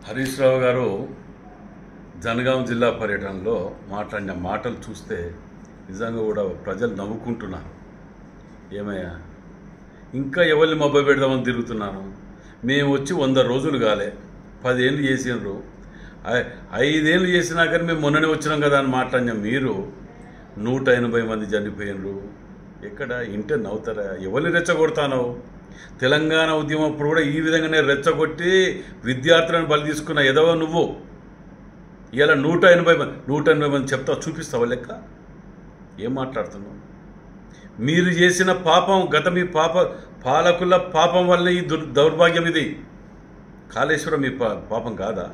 హరీష్ రావు గారు జనగాం జిల్లా పర్యటనలో మాట్లాడిన మాటలు చూస్తే నిజంగా కూడా ప్రజలు నవ్వుకుంటున్నారు. ఏమయ్యా, ఇంకా ఎవరిని మబ్బ పెడదామని తిరుగుతున్నారు? మేము వచ్చి 100 రోజులు కాలే, 10 ఏళ్ళు చేసినారు, 5 ఏళ్ళు చేసినా కానీ మేము మొన్ననే వచ్చినాం కదా అని మాట్లాడినా మీరు 180 మంది చనిపోయినరు. ఎక్కడ ఇంటే నవ్వుతారా? ఎవరిని రెచ్చగొడతానో? తెలంగాణ ఉద్యమం అప్పుడు కూడా ఈ విధంగానే రెచ్చగొట్టి విద్యార్థులను బలి తీసుకున్న ఎదవ నువ్వు ఇలా 180 మంది చెప్తావు, చూపిస్తావా లెక్క? ఏం మాట్లాడుతున్నావు? మీరు చేసిన పాపం, మీ పాలకుల పాపం వల్ల ఈ దౌర్భాగ్యం. ఇది కాళేశ్వరం మీ పాపం కాదా?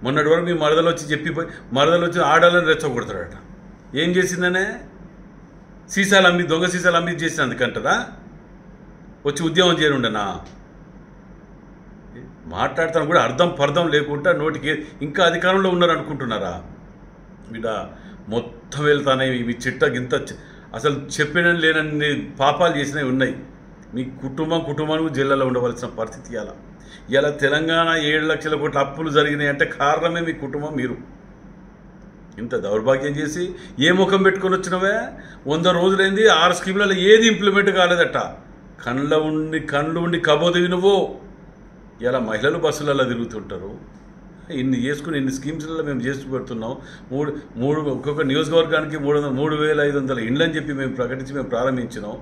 మొన్నటి వరకు మీ మరదలు వచ్చి చెప్పిపోయి మరదలు వచ్చి ఆడాలని రెచ్చగొడతాడట. ఏం చేసిందనే? సీసాలు అమ్మి, దొంగ సీసాలు అమ్మి చేసినందుకంటదా? వచ్చి ఉద్యమం చేయనుండనా? మాట్లాడతాను కూడా అర్థం పర్థం లేకుండా నోటికి ఇంకా అధికారంలో ఉన్నారు అనుకుంటున్నారా? వీడ మొత్తం వెళ్తానే మీ చిట్ట గింత అసలు చెప్పిన లేనన్ని పాపాలు చేసినవి ఉన్నాయి. మీ కుటుంబానికి జిల్లాలో ఉండవలసిన పరిస్థితి ఇలా తెలంగాణ 7 లక్షల కోట్ల అప్పులు జరిగినాయి అంటే కారణమే మీ కుటుంబం. మీరు ఇంత దౌర్భాగ్యం చేసి ఏ ముఖం పెట్టుకొని వచ్చినవే? 100 రోజులైంది, 6 స్కీములలో ఏది ఇంప్లిమెంట్ కాలేదట. కళ్ళు ఉండి కబోదివి నువ్వు. ఇలా మహిళలు బస్సులలో తిరుగుతుంటారు. ఇన్ని చేసుకుని ఇన్ని స్కీమ్స్లలో మేము చేస్తూ పెడుతున్నాం. ఒక్కొక్క నియోజకవర్గానికి 3,500 ఇండ్లని చెప్పి మేము ప్రకటించి మేము ప్రారంభించినాం.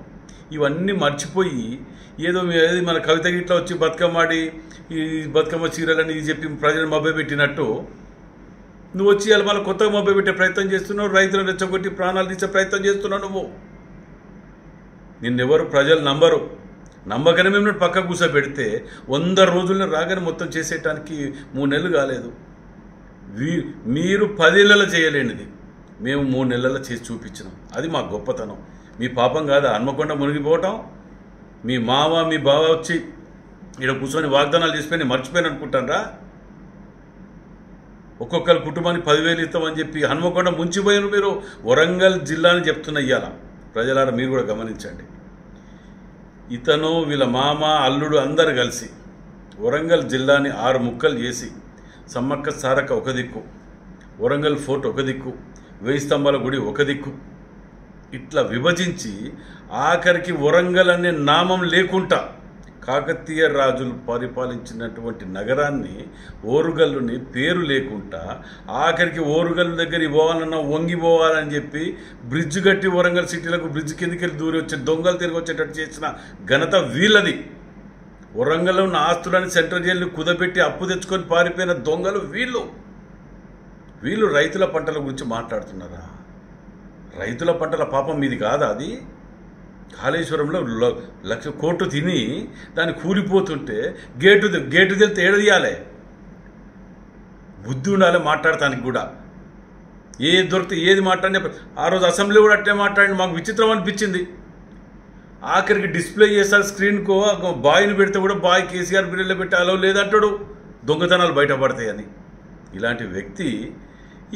ఇవన్నీ మర్చిపోయి ఏదో మన కవిత గిట్లా వచ్చి బతుకమ్మ ఆడి ఈ బతుకమ్మ చీరలని చెప్పి ప్రజలను మభ్యపెట్టినట్టు నువ్వు వచ్చి ఇలా మళ్ళీ కొత్తగా మభ్యపెట్టే ప్రయత్నం చేస్తున్నావు. రైతులను రెచ్చగొట్టి ప్రాణాలు తీసే ప్రయత్నం చేస్తున్నావు నువ్వు. నిన్నెవరు ప్రజలు నమ్మకనే మేము పక్క కూర్చోబెడితే 100 రోజుల్లో రాగానే మొత్తం చేసేయటానికి 3 నెలలు కాలేదు. మీరు 10 ఏళ్ళలో చేయలేనిది మేము 3 నెలల్లో చేసి చూపించినాం. అది మా గొప్పతనం. మీ పాపం కాదా హన్మకొండ మునిగిపోవటం? మీ మామ మీ బావ వచ్చి ఇక్కడ కూర్చొని వాగ్దానాలు చేసిపోయి మర్చిపోయాను అనుకుంటారా? ఒక్కొక్కరి కుటుంబానికి 10,000 ఇస్తామని చెప్పి హన్మకొండ ముంచిపోయారు మీరు. వరంగల్ జిల్లాని చెప్తున్న ఇయ్యాల ప్రజలారా మీరు కూడా గమనించండి. ఇతను వీళ్ళ మామ అల్లుడు అందరు కలిసి వరంగల్ జిల్లాని 6 ముక్కలు చేసి సమ్మక్క సారక్క ఒక దిక్కు, వరంగల్ ఫోర్ట్ ఒక దిక్కు, 1000 స్తంభాల గుడి ఒక దిక్కు, ఇట్లా విభజించి ఆఖరికి వరంగల్ అనే నామం లేకుండా కాకతీయ రాజులు పరిపాలించినటువంటి నగరాన్ని ఓరుగల్లుని పేరు లేకుండా ఆఖరికి ఓరుగల్లు దగ్గరికి పోవాలన్నా వంగిపోవాలని చెప్పి బ్రిడ్జ్ కట్టి వరంగల్ సిటీలకు బ్రిడ్జ్ కిందకి దూరి వచ్చి దొంగలు తిరిగి వచ్చేటట్టు చేసిన ఘనత వీళ్ళది. వరంగల్లో ఉన్న ఆస్తులని సెంట్రల్ జైలు కుదపెట్టి అప్పు తెచ్చుకొని పారిపోయిన దొంగలు వీళ్ళు రైతుల పంటల గురించి మాట్లాడుతున్నారా? రైతుల పంటల పాపం మీది కాదా? అది కాళేశ్వరంలో 1,00,000 కోట్లు తిని దాన్ని కూలిపోతుంటే గేటు తెలితే ఏడదీయాలి. బుద్ధి ఉండాలి మాట్లాడటానికి కూడా. ఏది దొరికితే ఏది మాట్లాడినా ఆ రోజు అసెంబ్లీ కూడా అట్టే మాట్లాడి మాకు విచిత్రం అనిపించింది. ఆఖరికి డిస్ప్లే చేస్తారు స్క్రీన్కో బాయ్ని పెడితే కూడా బాయ్ కేసీఆర్ బిల్లులో పెట్టి అలవ్ లేదంటాడు. దొంగతనాలు బయటపడతాయని. ఇలాంటి వ్యక్తి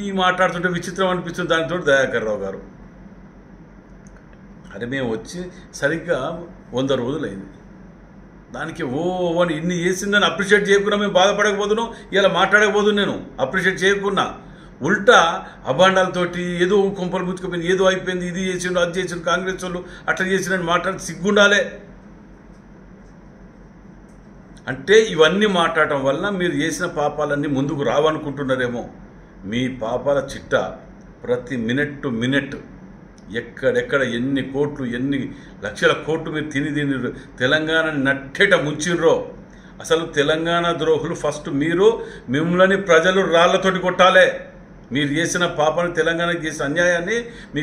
ఈ మాట్లాడుతుంటే విచిత్రం అనిపిస్తుంది. దానితో దయాకర్ రావు గారు అరే మేము వచ్చి సరిగ్గా 100 రోజులైంది, దానికి అని ఇన్ని చేసిందని అప్రిషియేట్ చేయకుండా మేము బాధపడకపోతున్నాం. ఇలా మాట్లాడకపోతున్నాను. నేను అప్రిషియేట్ చేయకున్నా ఉల్టా అభాండాలతోటి ఏదో కొంపలు ముచ్చుకుపోయింది, ఏదో అయిపోయింది, ఇది చేసిండు అది చేసిండు కాంగ్రెస్ వాళ్ళు అట్లా చేసిండని మాట్లాడి సిగ్గుండాలే. అంటే ఇవన్నీ మాట్లాడటం వల్ల మీరు చేసిన పాపాలన్నీ ముందుకు రావనుకుంటున్నారేమో. మీ పాపాల చిట్ట ప్రతి మినిట్ టు మినిట్ ఎక్కడెక్కడ ఎన్ని కోట్లు ఎన్ని లక్షల కోట్లు మీరు తిని తెలంగాణని నట్టేట ముంచిర్రో. అసలు తెలంగాణ ద్రోహులు ఫస్ట్ మిమ్మల్ని ప్రజలు రాళ్లతోటి కొట్టాలే. మీరు చేసిన పాపాన్ని, తెలంగాణకి చేసిన అన్యాయాన్ని మీ